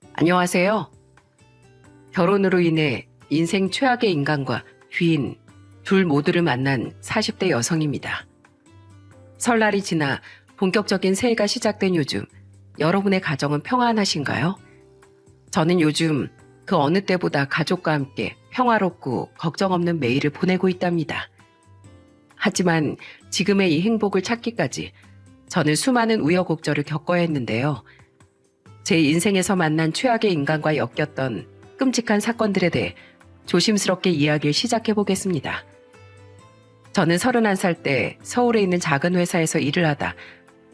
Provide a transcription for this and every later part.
안녕하세요. 결혼으로 인해 인생 최악의 인간과 귀인 둘 모두를 만난 40대 여성입니다. 설날이 지나 본격적인 새해가 시작된 요즘, 여러분의 가정은 평안하신가요? 저는 요즘 그 어느 때보다 가족과 함께 평화롭고 걱정 없는 매일을 보내고 있답니다. 하지만 지금의 이 행복을 찾기까지 저는 수많은 우여곡절을 겪어야 했는데요. 제 인생에서 만난 최악의 인간과 엮였던 끔찍한 사건들에 대해 조심스럽게 이야기를 시작해 보겠습니다. 저는 31살 때 서울에 있는 작은 회사에서 일을 하다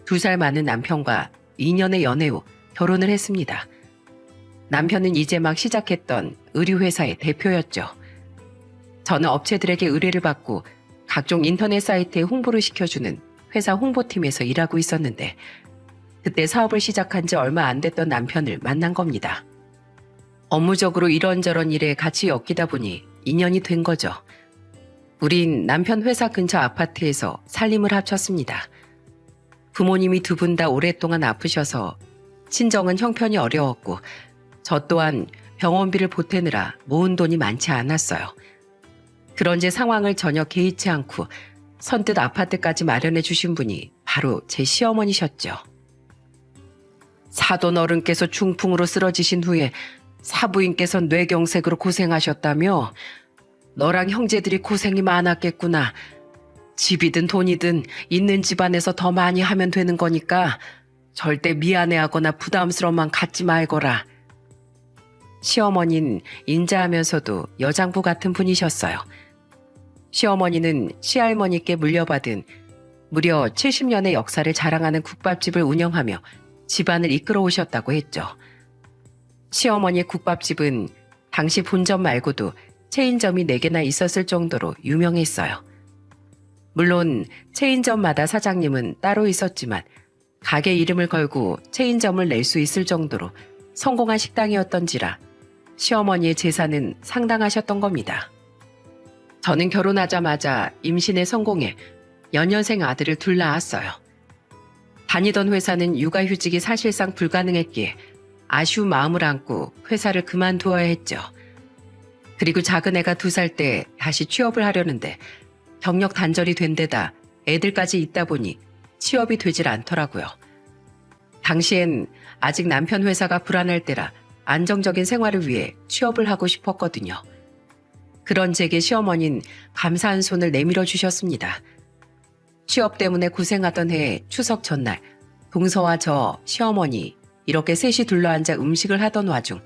2살 많은 남편과 2년의 연애 후 결혼을 했습니다. 남편은 이제 막 시작했던 의류회사의 대표였죠. 저는 업체들에게 의뢰를 받고 각종 인터넷 사이트에 홍보를 시켜주는 회사 홍보팀에서 일하고 있었는데 그때 사업을 시작한 지 얼마 안 됐던 남편을 만난 겁니다. 업무적으로 이런저런 일에 같이 엮이다 보니 인연이 된 거죠. 우린 남편 회사 근처 아파트에서 살림을 합쳤습니다. 부모님이 두 분 다 오랫동안 아프셔서 친정은 형편이 어려웠고 저 또한 병원비를 보태느라 모은 돈이 많지 않았어요. 그런 제 상황을 전혀 개의치 않고 선뜻 아파트까지 마련해 주신 분이 바로 제 시어머니셨죠. 사돈 어른께서 중풍으로 쓰러지신 후에 사부인께서 뇌경색으로 고생하셨다며 너랑 형제들이 고생이 많았겠구나. 집이든 돈이든 있는 집안에서 더 많이 하면 되는 거니까 절대 미안해하거나 부담스러움만 갖지 말거라. 시어머니는 인자하면서도 여장부 같은 분이셨어요. 시어머니는 시할머니께 물려받은 무려 70년의 역사를 자랑하는 국밥집을 운영하며 집안을 이끌어 오셨다고 했죠. 시어머니의 국밥집은 당시 본점 말고도 체인점이 4개나 있었을 정도로 유명했어요. 물론 체인점마다 사장님은 따로 있었지만 가게 이름을 걸고 체인점을 낼 수 있을 정도로 성공한 식당이었던지라 시어머니의 재산은 상당하셨던 겁니다. 저는 결혼하자마자 임신에 성공해 연년생 아들을 둘 낳았어요. 다니던 회사는 육아휴직이 사실상 불가능했기에 아쉬운 마음을 안고 회사를 그만두어야 했죠. 그리고 작은 애가 2살 때 다시 취업을 하려는데 경력 단절이 된 데다 애들까지 있다 보니 취업이 되질 않더라고요. 당시엔 아직 남편 회사가 불안할 때라 안정적인 생활을 위해 취업을 하고 싶었거든요. 그런 제게 시어머니는 감사한 손을 내밀어 주셨습니다. 취업 때문에 고생하던 해에 추석 전날 동서와 저, 시어머니 이렇게 셋이 둘러앉아 음식을 하던 와중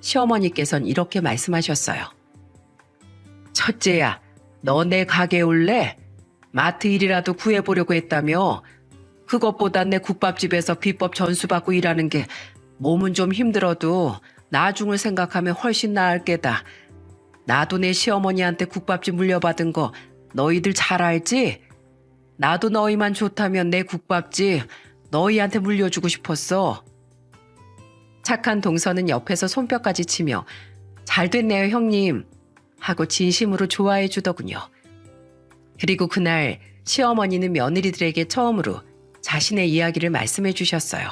시어머니께서는 이렇게 말씀하셨어요. 첫째야, 너 내 가게에 올래? 마트 일이라도 구해보려고 했다며? 그것보다 내 국밥집에서 비법 전수받고 일하는 게 몸은 좀 힘들어도 나중을 생각하면 훨씬 나을 게다. 나도 내 시어머니한테 국밥집 물려받은 거 너희들 잘 알지? 나도 너희만 좋다면 내 국밥집 너희한테 물려주고 싶었어. 착한 동서는 옆에서 손뼉까지 치며 잘 됐네요 형님 하고 진심으로 좋아해 주더군요. 그리고 그날 시어머니는 며느리들에게 처음으로 자신의 이야기를 말씀해 주셨어요.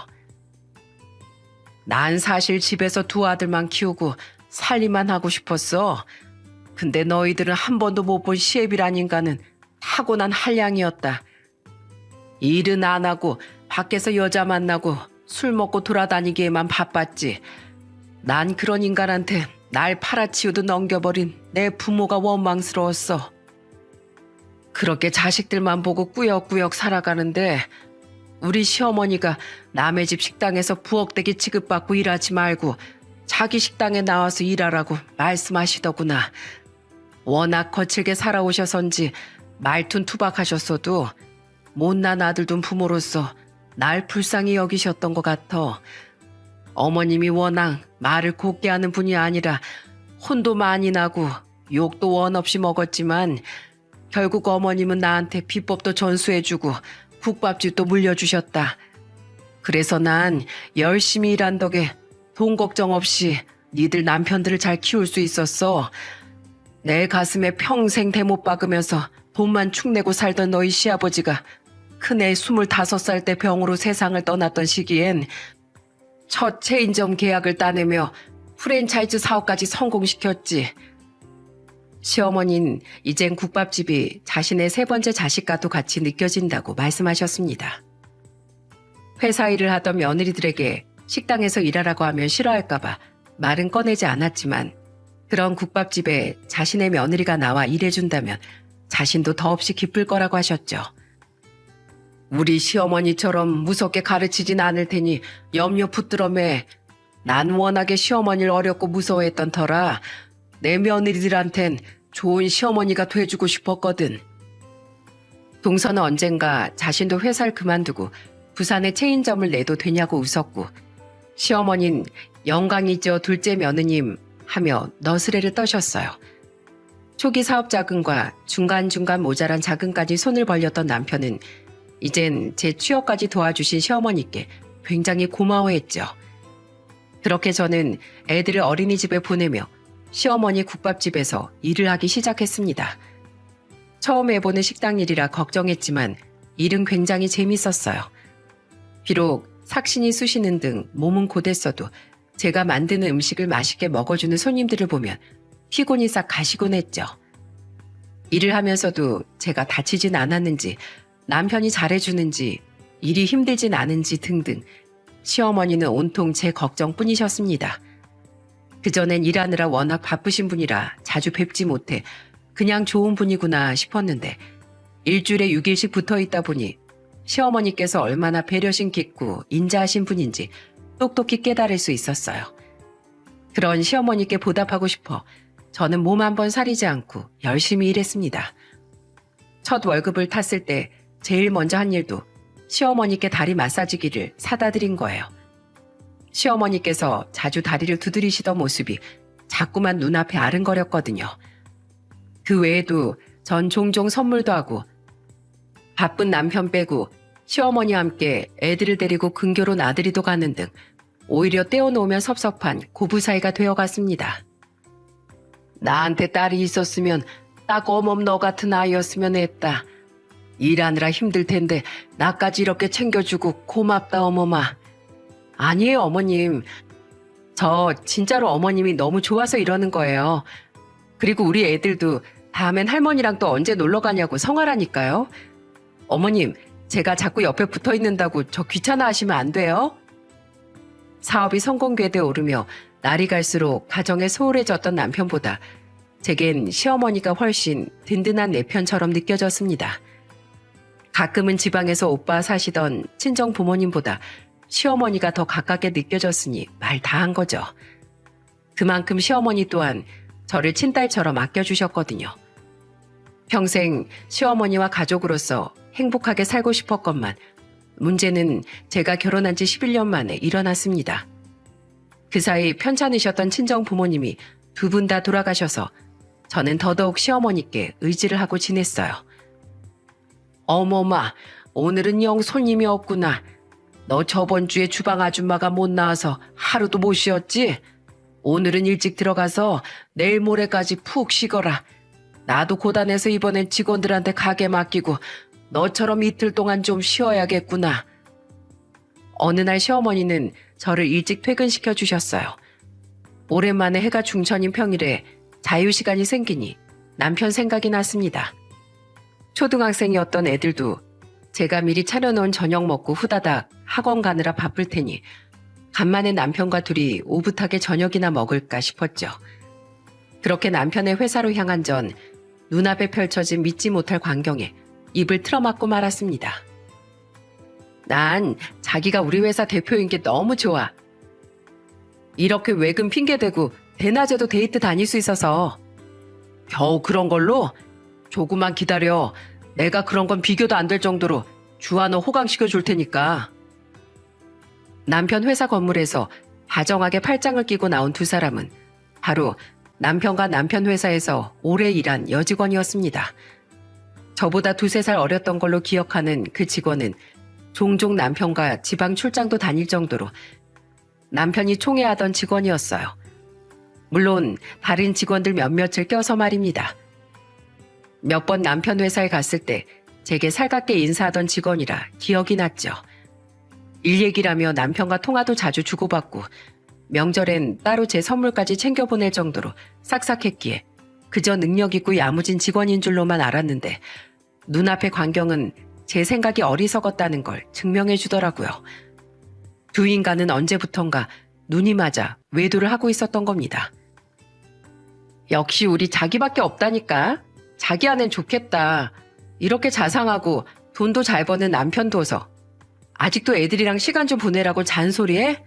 난 사실 집에서 2 아들만 키우고 살림만 하고 싶었어. 근데 너희들은 한 번도 못 본 시애비란 인간은 타고난 한량이었다. 일은 안 하고 밖에서 여자 만나고 술 먹고 돌아다니기에만 바빴지. 난 그런 인간한테 날 팔아치우듯 넘겨버린 내 부모가 원망스러웠어. 그렇게 자식들만 보고 꾸역꾸역 살아가는데 우리 시어머니가 남의 집 식당에서 부엌대기 취급받고 일하지 말고 자기 식당에 나와서 일하라고 말씀하시더구나. 워낙 거칠게 살아오셔서인지 말툰 투박하셨어도 못난 아들 둔 부모로서 날 불쌍히 여기셨던 것 같아. 어머님이 워낙 말을 곱게 하는 분이 아니라 혼도 많이 나고 욕도 원 없이 먹었지만 결국 어머님은 나한테 비법도 전수해주고 국밥집도 물려주셨다. 그래서 난 열심히 일한 덕에 돈 걱정 없이 니들 남편들을 잘 키울 수 있었어. 내 가슴에 평생 대못 박으면서 돈만 축내고 살던 너희 시아버지가 큰애 25살 때 병으로 세상을 떠났던 시기엔 첫 체인점 계약을 따내며 프랜차이즈 사업까지 성공시켰지. 시어머니는 이젠 국밥집이 자신의 세 번째 자식과도 같이 느껴진다고 말씀하셨습니다. 회사 일을 하던 며느리들에게 식당에서 일하라고 하면 싫어할까봐 말은 꺼내지 않았지만 그런 국밥집에 자신의 며느리가 나와 일해준다면 자신도 더없이 기쁠 거라고 하셨죠. 우리 시어머니처럼 무섭게 가르치진 않을 테니 염려 붙들어 매. 난 워낙에 시어머니를 어렵고 무서워했던 터라 내 며느리들한텐 좋은 시어머니가 돼주고 싶었거든. 동서는 언젠가 자신도 회사를 그만두고 부산에 체인점을 내도 되냐고 웃었고 시어머니는 영광이죠 둘째 며느님 하며 너스레를 떠셨어요. 초기 사업 자금과 중간중간 모자란 자금까지 손을 벌렸던 남편은 이젠 제 취업까지 도와주신 시어머니께 굉장히 고마워했죠. 그렇게 저는 애들을 어린이집에 보내며 시어머니 국밥집에서 일을 하기 시작했습니다. 처음 해보는 식당 일이라 걱정했지만 일은 굉장히 재밌었어요. 비록 삭신이 쑤시는 등 몸은 고됐어도 제가 만드는 음식을 맛있게 먹어주는 손님들을 보면 피곤이 싹 가시곤 했죠. 일을 하면서도 제가 다치진 않았는지 남편이 잘해주는지 일이 힘들진 않은지 등등 시어머니는 온통 제 걱정뿐이셨습니다. 그전엔 일하느라 워낙 바쁘신 분이라 자주 뵙지 못해 그냥 좋은 분이구나 싶었는데 일주일에 6일씩 붙어있다 보니 시어머니께서 얼마나 배려심 깊고 인자하신 분인지 똑똑히 깨달을 수 있었어요. 그런 시어머니께 보답하고 싶어 저는 몸 한 번 사리지 않고 열심히 일했습니다. 첫 월급을 탔을 때 제일 먼저 한 일도 시어머니께 다리 마사지기를 사다 드린 거예요. 시어머니께서 자주 다리를 두드리시던 모습이 자꾸만 눈앞에 아른거렸거든요. 그 외에도 전 종종 선물도 하고 바쁜 남편 빼고 시어머니와 함께 애들을 데리고 근교로 나들이도 가는 등 오히려 떼어놓으면 섭섭한 고부 사이가 되어갔습니다. 나한테 딸이 있었으면 딱 어멈 너 같은 아이였으면 했다. 일하느라 힘들 텐데 나까지 이렇게 챙겨주고 고맙다 어머마. 아니에요 어머님. 저 진짜로 어머님이 너무 좋아서 이러는 거예요. 그리고 우리 애들도 다음엔 할머니랑 또 언제 놀러 가냐고 성화라니까요. 어머님, 제가 자꾸 옆에 붙어 있는다고 저 귀찮아 하시면 안 돼요? 사업이 성공 궤도에 오르며 날이 갈수록 가정에 소홀해졌던 남편보다 제겐 시어머니가 훨씬 든든한 내 편처럼 느껴졌습니다. 가끔은 지방에서 오빠 사시던 친정 부모님보다 시어머니가 더 가깝게 느껴졌으니 말 다 한 거죠. 그만큼 시어머니 또한 저를 친딸처럼 아껴주셨거든요. 평생 시어머니와 가족으로서 행복하게 살고 싶었건만 문제는 제가 결혼한 지 11년 만에 일어났습니다. 그 사이 편찮으셨던 친정 부모님이 두 분 다 돌아가셔서 저는 더더욱 시어머니께 의지를 하고 지냈어요. 어머마, 오늘은 영 손님이 없구나. 너 저번 주에 주방 아줌마가 못 나와서 하루도 못 쉬었지? 오늘은 일찍 들어가서 내일 모레까지 푹 쉬거라. 나도 고단해서 이번엔 직원들한테 가게 맡기고 너처럼 이틀 동안 좀 쉬어야겠구나. 어느 날 시어머니는 저를 일찍 퇴근시켜 주셨어요. 오랜만에 해가 중천인 평일에 자유시간이 생기니 남편 생각이 났습니다. 초등학생이었던 애들도 제가 미리 차려놓은 저녁 먹고 후다닥 학원 가느라 바쁠 테니 간만에 남편과 둘이 오붓하게 저녁이나 먹을까 싶었죠. 그렇게 남편의 회사로 향한 전 눈앞에 펼쳐진 믿지 못할 광경에 입을 틀어막고 말았습니다. 난 자기가 우리 회사 대표인 게 너무 좋아. 이렇게 외근 핑계대고 대낮에도 데이트 다닐 수 있어서. 겨우 그런 걸로? 조금만 기다려. 내가 그런 건 비교도 안 될 정도로 주한호 호강시켜 줄 테니까. 남편 회사 건물에서 다정하게 팔짱을 끼고 나온 두 사람은 바로 남편과 남편 회사에서 오래 일한 여직원이었습니다. 저보다 2-3살 어렸던 걸로 기억하는 그 직원은 종종 남편과 지방 출장도 다닐 정도로 남편이 총애하던 직원이었어요. 물론 다른 직원들 몇몇을 껴서 말입니다. 몇 번 남편 회사에 갔을 때 제게 살갑게 인사하던 직원이라 기억이 났죠. 일 얘기라며 남편과 통화도 자주 주고받고 명절엔 따로 제 선물까지 챙겨보낼 정도로 싹싹했기에 그저 능력있고 야무진 직원인 줄로만 알았는데 눈앞의 광경은 제 생각이 어리석었다는 걸 증명해 주더라고요. 두 인간은 언제부턴가 눈이 맞아 외도를 하고 있었던 겁니다. 역시 우리 자기밖에 없다니까. 자기 아는 좋겠다. 이렇게 자상하고 돈도 잘 버는 남편 둬서 아직도 애들이랑 시간 좀 보내라고 잔소리해?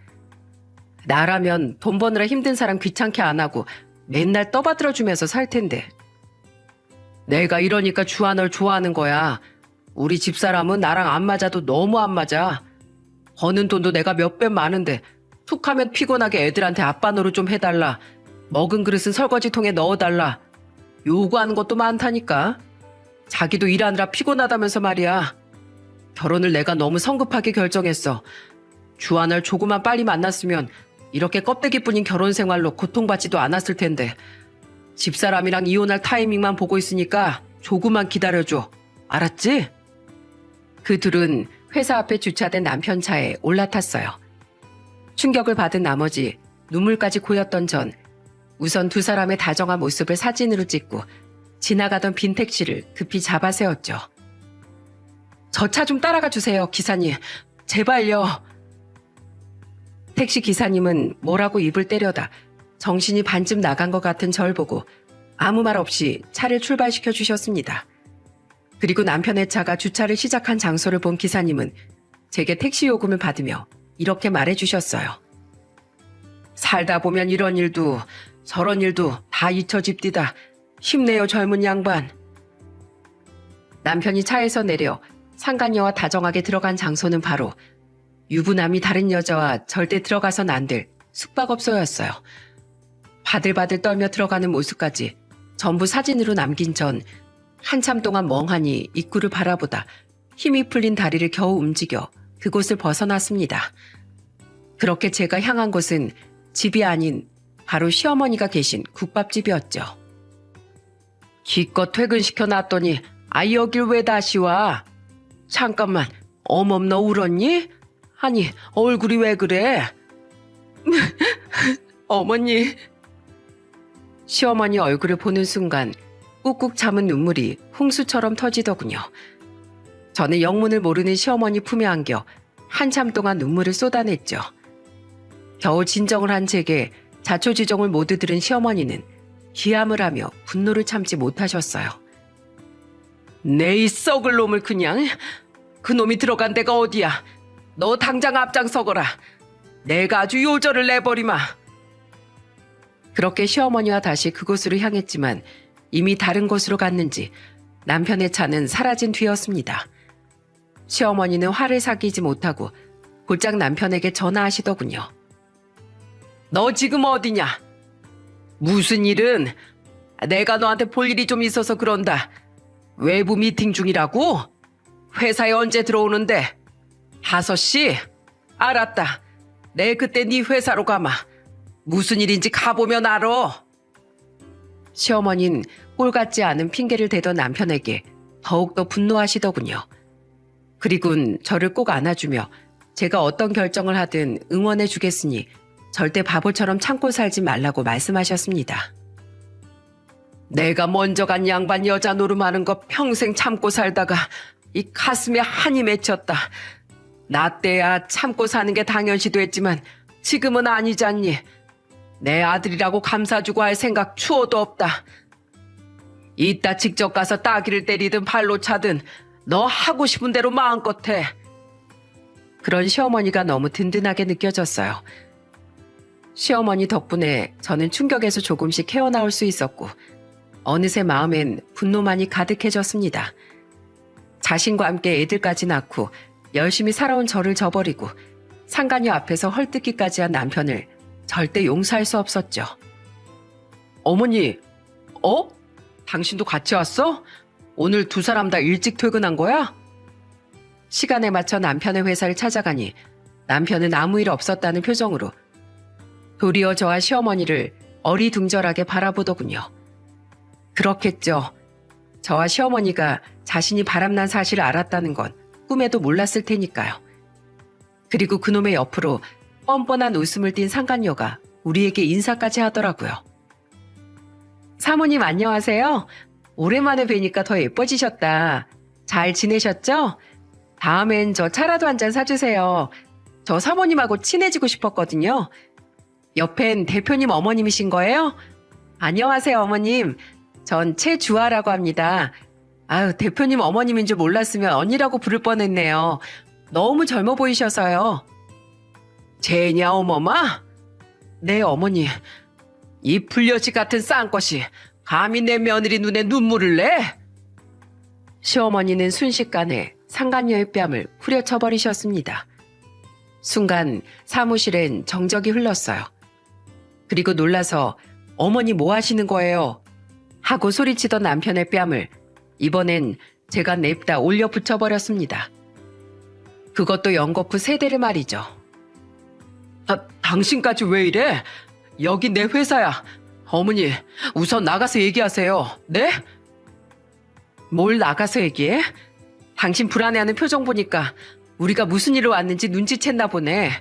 나라면 돈 버느라 힘든 사람 귀찮게 안 하고 맨날 떠받들어주면서 살 텐데. 내가 이러니까 주한을 좋아하는 거야. 우리 집사람은 나랑 안 맞아도 너무 안 맞아. 버는 돈도 내가 몇 배 많은데 툭 하면 피곤하게 애들한테 아빠 노릇 좀 해달라. 먹은 그릇은 설거지통에 넣어달라. 요구하는 것도 많다니까. 자기도 일하느라 피곤하다면서 말이야. 결혼을 내가 너무 성급하게 결정했어. 주한을 조금만 빨리 만났으면 이렇게 껍데기뿐인 결혼 생활로 고통받지도 않았을 텐데. 집사람이랑 이혼할 타이밍만 보고 있으니까 조금만 기다려줘. 알았지? 그 둘은 회사 앞에 주차된 남편 차에 올라탔어요. 충격을 받은 나머지 눈물까지 고였던 전 우선 두 사람의 다정한 모습을 사진으로 찍고 지나가던 빈 택시를 급히 잡아 세웠죠. 저 차 좀 따라가 주세요, 기사님. 제발요. 택시 기사님은 뭐라고 입을 때려다 정신이 반쯤 나간 것 같은 절 보고 아무 말 없이 차를 출발시켜 주셨습니다. 그리고 남편의 차가 주차를 시작한 장소를 본 기사님은 제게 택시 요금을 받으며 이렇게 말해 주셨어요. 살다 보면 이런 일도 저런 일도 다 잊혀집디다. 힘내요, 젊은 양반. 남편이 차에서 내려 상간녀와 다정하게 들어간 장소는 바로 유부남이 다른 여자와 절대 들어가선 안 될 숙박업소였어요. 바들바들 떨며 들어가는 모습까지 전부 사진으로 남긴 전 한참 동안 멍하니 입구를 바라보다 힘이 풀린 다리를 겨우 움직여 그곳을 벗어났습니다. 그렇게 제가 향한 곳은 집이 아닌 바로 시어머니가 계신 국밥집이었죠. 기껏 퇴근시켜 놨더니 아이 여길 왜 다시 와? 잠깐만, 어멈 너 울었니? 아니, 얼굴이 왜 그래? 어머니. 시어머니 얼굴을 보는 순간 꾹꾹 참은 눈물이 홍수처럼 터지더군요. 저는 영문을 모르는 시어머니 품에 안겨 한참 동안 눈물을 쏟아냈죠. 겨우 진정을 한 제게 자초지종을 모두 들은 시어머니는 기함을 하며 분노를 참지 못하셨어요. 내 이 썩을 놈을 그냥. 그 놈이 들어간 데가 어디야. 너 당장 앞장서거라. 내가 아주 요절을 내버리마. 그렇게 시어머니와 다시 그곳으로 향했지만 이미 다른 곳으로 갔는지 남편의 차는 사라진 뒤였습니다. 시어머니는 화를 삭이지 못하고 곧장 남편에게 전화하시더군요. 너 지금 어디냐? 무슨 일은? 내가 너한테 볼 일이 좀 있어서 그런다. 외부 미팅 중이라고? 회사에 언제 들어오는데? 5시? 알았다. 내 그때 네 회사로 가마. 무슨 일인지 가보면 알아. 시어머니는 꼴 같지 않은 핑계를 대던 남편에게 더욱더 분노하시더군요. 그리곤 저를 꼭 안아주며 제가 어떤 결정을 하든 응원해 주겠으니 절대 바보처럼 참고 살지 말라고 말씀하셨습니다. 내가 먼저 간 양반 여자 노름하는 거 평생 참고 살다가 이 가슴에 한이 맺혔다. 나 때야 참고 사는 게 당연시 됐지만 지금은 아니잖니. 내 아들이라고 감사주고 할 생각 추호도 없다. 이따 직접 가서 따귀를 때리든 발로 차든 너 하고 싶은 대로 마음껏 해. 그런 시어머니가 너무 든든하게 느껴졌어요. 시어머니 덕분에 저는 충격에서 조금씩 헤어나올 수 있었고 어느새 마음엔 분노만이 가득해졌습니다. 자신과 함께 애들까지 낳고 열심히 살아온 저를 저버리고 상간녀 앞에서 헐뜯기까지 한 남편을 절대 용서할 수 없었죠. 어머니, 당신도 같이 왔어? 오늘 두 사람 다 일찍 퇴근한 거야? 시간에 맞춰 남편의 회사를 찾아가니 남편은 아무 일 없었다는 표정으로 도리어 저와 시어머니를 어리둥절하게 바라보더군요. 그렇겠죠. 저와 시어머니가 자신이 바람난 사실을 알았다는 건 꿈에도 몰랐을 테니까요. 그리고 그놈의 옆으로 뻔뻔한 웃음을 띤 상간녀가 우리에게 인사까지 하더라고요. 사모님 안녕하세요. 오랜만에 뵈니까 더 예뻐지셨다. 잘 지내셨죠? 다음엔 저 차라도 한 잔 사주세요. 저 사모님하고 친해지고 싶었거든요. 옆엔 대표님 어머님이신 거예요? 안녕하세요 어머님. 전 최주아라고 합니다. 아유 대표님 어머님인 줄 몰랐으면 언니라고 부를 뻔했네요. 너무 젊어 보이셔서요. 제냐 어머마? 네 어머니. 이 불려치 같은 싼것이 감히 내 며느리 눈에 눈물을 내? 시어머니는 순식간에 상간녀의 뺨을 후려쳐버리셨습니다. 순간 사무실엔 정적이 흘렀어요. 그리고 놀라서 어머니 뭐 하시는 거예요? 하고 소리치던 남편의 뺨을 이번엔 제가 냅다 올려 붙여버렸습니다. 그것도 연거푸 3대를 말이죠. 당신까지 왜 이래? 여기 내 회사야. 어머니, 우선 나가서 얘기하세요. 네? 뭘 나가서 얘기해? 당신 불안해하는 표정 보니까 우리가 무슨 일로 왔는지 눈치챘나 보네.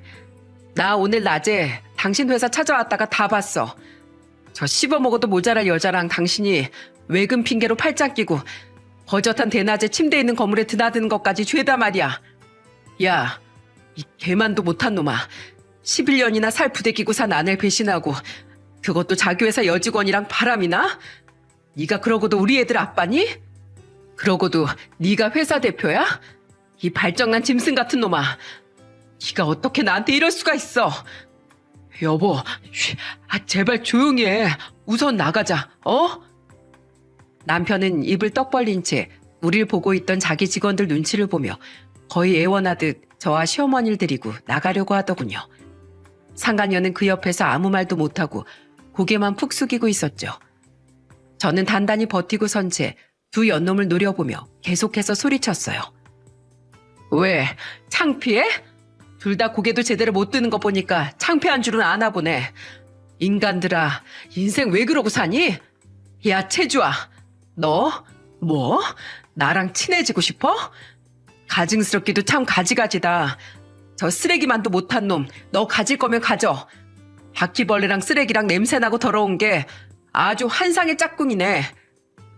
나 오늘 낮에 당신 회사 찾아왔다가 다 봤어. 저 씹어먹어도 모자랄 여자랑 당신이 외근 핑계로 팔짱 끼고 버젓한 대낮에 침대에 있는 건물에 드나드는 것까지 죄다 말이야. 야, 이 개만도 못한 놈아. 11년이나 살 부대끼고 산 아내를 배신하고 그것도 자기 회사 여직원이랑 바람이나? 네가 그러고도 우리 애들 아빠니? 그러고도 네가 회사 대표야? 이 발정난 짐승 같은 놈아. 네가 어떻게 나한테 이럴 수가 있어? 여보, 제발 조용히 해. 우선 나가자, 어? 남편은 입을 떡 벌린 채 우릴 보고 있던 자기 직원들 눈치를 보며 거의 애원하듯 저와 시어머니를 데리고 나가려고 하더군요. 상간녀는 그 옆에서 아무 말도 못하고 고개만 푹 숙이고 있었죠. 저는 단단히 버티고 선 채 두 연놈을 노려보며 계속해서 소리쳤어요. 왜? 창피해? 둘 다 고개도 제대로 못 드는 거 보니까 창피한 줄은 아나 보네. 인간들아, 인생 왜 그러고 사니? 야, 채주아, 너? 뭐? 나랑 친해지고 싶어? 가증스럽기도 참 가지가지다. 저 쓰레기만도 못한 놈, 너 가질 거면 가져. 바퀴벌레랑 쓰레기랑 냄새나고 더러운 게 아주 환상의 짝꿍이네.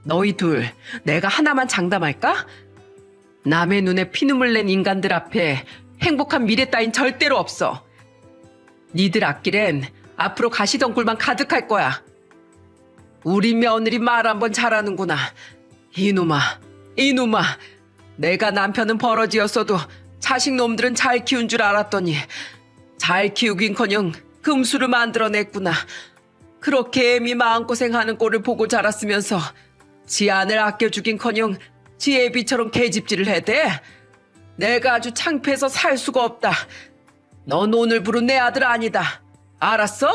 너희 둘, 내가 하나만 장담할까? 남의 눈에 피눈물 낸 인간들 앞에 행복한 미래 따윈 절대로 없어. 니들 앞길엔 앞으로 가시덩굴만 가득할 거야. 우리 며느리 말 한번 잘하는구나. 이놈아. 내가 남편은 버러지였어도 자식 놈들은 잘 키운 줄 알았더니 잘 키우긴커녕 금수를 만들어냈구나. 그렇게 애미 마음고생하는 꼴을 보고 자랐으면서 지 아내를 아껴주긴커녕 지 애비처럼 계집질을 해대. 내가 아주 창피해서 살 수가 없다. 넌 오늘부로 내 아들 아니다. 알았어?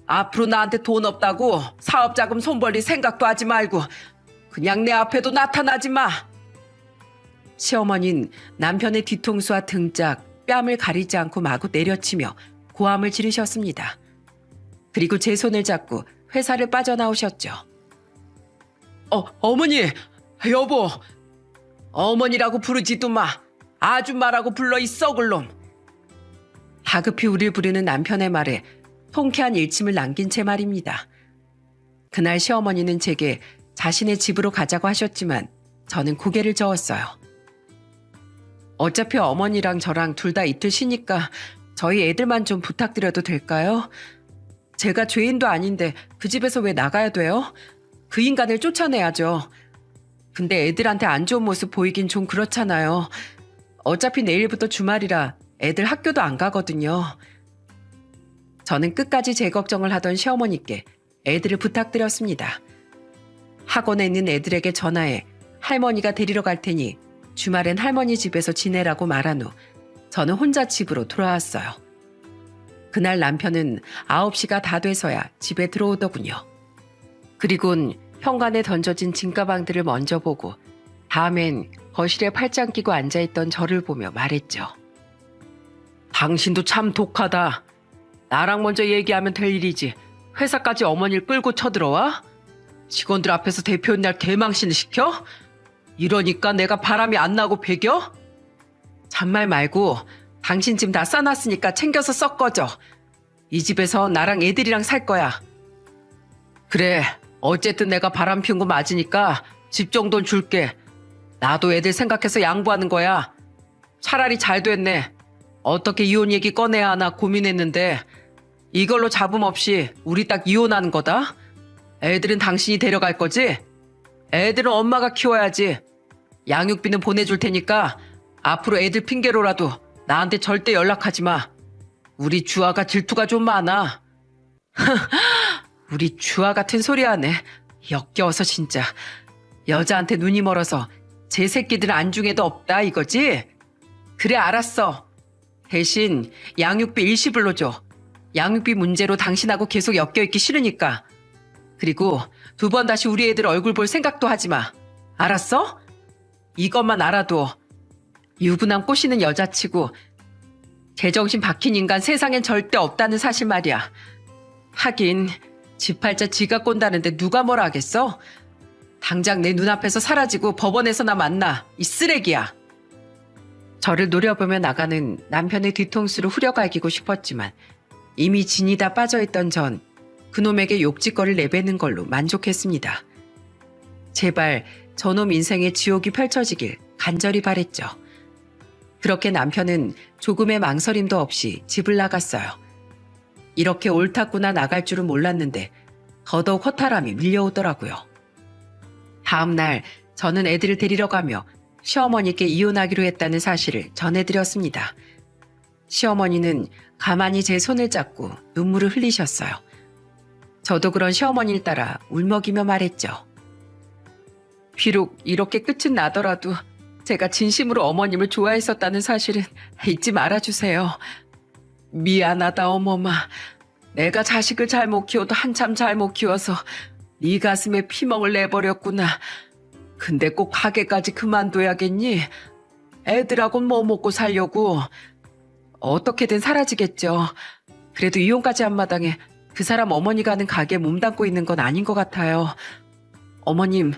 앞으로 나한테 돈 없다고 사업자금 손 벌릴 생각도 하지 말고 그냥 내 앞에도 나타나지 마. 시어머니는 남편의 뒤통수와 등짝, 뺨을 가리지 않고 마구 내려치며 고함을 지르셨습니다. 그리고 제 손을 잡고 회사를 빠져나오셨죠. 어머니, 여보. 어머니라고 부르지도 마. 아줌마라고 불러 이 썩을 놈. 다급히 우릴 부르는 남편의 말에 통쾌한 일침을 남긴 채 말입니다. 그날 시어머니는 제게 자신의 집으로 가자고 하셨지만 저는 고개를 저었어요. 어차피 어머니랑 저랑 둘 다 이틀 쉬니까 저희 애들만 좀 부탁드려도 될까요? 제가 죄인도 아닌데 그 집에서 왜 나가야 돼요? 그 인간을 쫓아내야죠. 근데 애들한테 안 좋은 모습 보이긴 좀 그렇잖아요. 어차피 내일부터 주말이라 애들 학교도 안 가거든요. 저는 끝까지 제 걱정을 하던 시어머니께 애들을 부탁드렸습니다. 학원에 있는 애들에게 전화해 할머니가 데리러 갈 테니 주말엔 할머니 집에서 지내라고 말한 후 저는 혼자 집으로 돌아왔어요. 그날 남편은 9시가 다 돼서야 집에 들어오더군요. 그리곤 현관에 던져진 짐가방들을 먼저 보고 다음엔 거실에 팔짱 끼고 앉아있던 저를 보며 말했죠. 당신도 참 독하다. 나랑 먼저 얘기하면 될 일이지 회사까지 어머니를 끌고 쳐들어와? 직원들 앞에서 대표인 날 개망신을 시켜? 이러니까 내가 바람이 안 나고 배겨? 잔말 말고 당신 짐 다 싸놨으니까 챙겨서 썩 꺼져. 이 집에서 나랑 애들이랑 살 거야. 그래, 어쨌든 내가 바람 피운 거 맞으니까 집 정도는 줄게. 나도 애들 생각해서 양보하는 거야. 차라리 잘 됐네. 어떻게 이혼 얘기 꺼내야 하나 고민했는데 이걸로 잡음 없이 우리 딱 이혼하는 거다. 애들은 당신이 데려갈 거지? 애들은 엄마가 키워야지. 양육비는 보내줄 테니까 앞으로 애들 핑계로라도 나한테 절대 연락하지 마. 우리 주아가 질투가 좀 많아. 우리 주아 같은 소리 하네. 역겨워서 진짜. 여자한테 눈이 멀어서 제 새끼들은 안중에도 없다 이거지? 그래 알았어. 대신 양육비 일시불로 줘. 양육비 문제로 당신하고 계속 엮여있기 싫으니까. 그리고 2번 다시 우리 애들 얼굴 볼 생각도 하지 마. 알았어? 이것만 알아도 유부남 꼬시는 여자치고 제정신 박힌 인간 세상엔 절대 없다는 사실 말이야. 하긴 지팔자 지가 꼰다는데 누가 뭐라 하겠어? 당장 내 눈앞에서 사라지고 법원에서 나 만나. 이 쓰레기야. 저를 노려보며 나가는 남편의 뒤통수를 후려갈기고 싶었지만 이미 진이 다 빠져있던 전 그놈에게 욕짓거리를 내뱉는 걸로 만족했습니다. 제발 저놈 인생의 지옥이 펼쳐지길 간절히 바랬죠. 그렇게 남편은 조금의 망설임도 없이 집을 나갔어요. 이렇게 옳았구나 나갈 줄은 몰랐는데 더더욱 허탈함이 밀려오더라고요. 다음 날 저는 애들을 데리러 가며 시어머니께 이혼하기로 했다는 사실을 전해드렸습니다. 시어머니는 가만히 제 손을 잡고 눈물을 흘리셨어요. 저도 그런 시어머니를 따라 울먹이며 말했죠. 비록 이렇게 끝은 나더라도 제가 진심으로 어머님을 좋아했었다는 사실은 잊지 말아주세요. 미안하다 어머마. 내가 자식을 잘못 키워도 한참 잘못 키워서 네 가슴에 피멍을 내버렸구나. 근데 꼭 가게까지 그만둬야겠니? 애들하고는 뭐 먹고 살려고. 어떻게든 사라지겠죠. 그래도 이혼까지 한 마당에 그 사람 어머니가 하는 가게에 몸담고 있는 건 아닌 것 같아요. 어머님,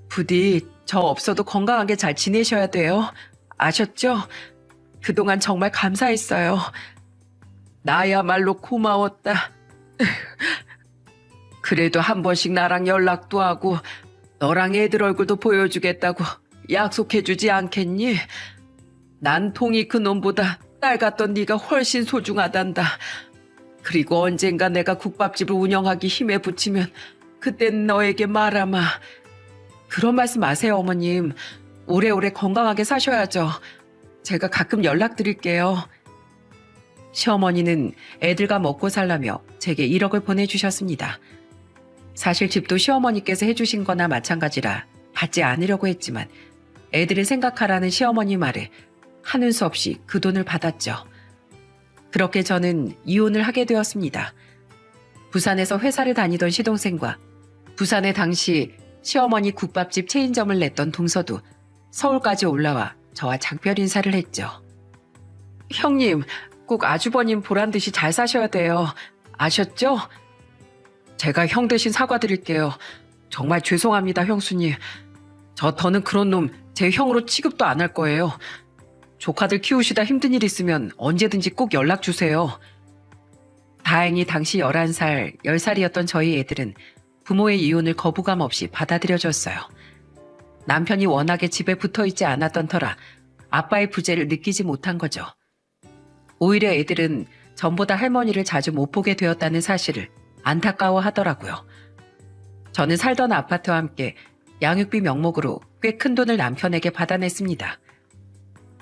부디 저 없어도 건강하게 잘 지내셔야 돼요. 아셨죠? 그동안 정말 감사했어요. 나야말로 고마웠다. 그래도 한 번씩 나랑 연락도 하고 너랑 애들 얼굴도 보여주겠다고 약속해주지 않겠니? 난 통이 그놈보다 딸 같던 네가 훨씬 소중하단다. 그리고 언젠가 내가 국밥집을 운영하기 힘에 부치면 그땐 너에게 말아마. 그런 말씀 마세요 어머님. 오래오래 건강하게 사셔야죠. 제가 가끔 연락드릴게요. 시어머니는 애들과 먹고 살라며 제게 1억을 보내주셨습니다. 사실 집도 시어머니께서 해주신 거나 마찬가지라 받지 않으려고 했지만 애들을 생각하라는 시어머니 말에 하는 수 없이 그 돈을 받았죠. 그렇게 저는 이혼을 하게 되었습니다. 부산에서 회사를 다니던 시동생과 부산에 당시 시어머니 국밥집 체인점을 냈던 동서도 서울까지 올라와 저와 작별 인사를 했죠. 형님, 꼭 아주버님 보란 듯이 잘 사셔야 돼요. 아셨죠? 제가 형 대신 사과드릴게요. 정말 죄송합니다, 형수님. 저 더는 그런 놈 제 형으로 취급도 안 할 거예요. 조카들 키우시다 힘든 일 있으면 언제든지 꼭 연락 주세요. 다행히 당시 11살, 10살이었던 저희 애들은 부모의 이혼을 거부감 없이 받아들여줬어요. 남편이 워낙에 집에 붙어있지 않았던 터라 아빠의 부재를 느끼지 못한 거죠. 오히려 애들은 전보다 할머니를 자주 못 보게 되었다는 사실을 안타까워하더라고요. 저는 살던 아파트와 함께 양육비 명목으로 꽤 큰 돈을 남편에게 받아냈습니다.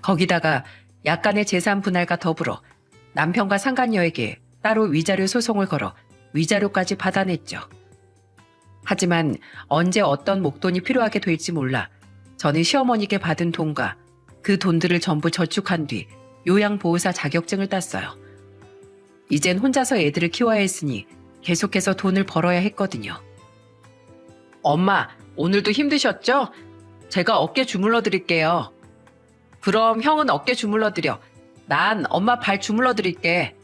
거기다가 약간의 재산 분할과 더불어 남편과 상간녀에게 따로 위자료 소송을 걸어 위자료까지 받아냈죠. 하지만 언제 어떤 목돈이 필요하게 될지 몰라 저는 시어머니께 받은 돈과 그 돈들을 전부 저축한 뒤 요양보호사 자격증을 땄어요. 이젠 혼자서 애들을 키워야 했으니 계속해서 돈을 벌어야 했거든요. 엄마, 오늘도 힘드셨죠? 제가 어깨 주물러 드릴게요. 그럼 형은 어깨 주물러 드려. 난 엄마 발 주물러 드릴게.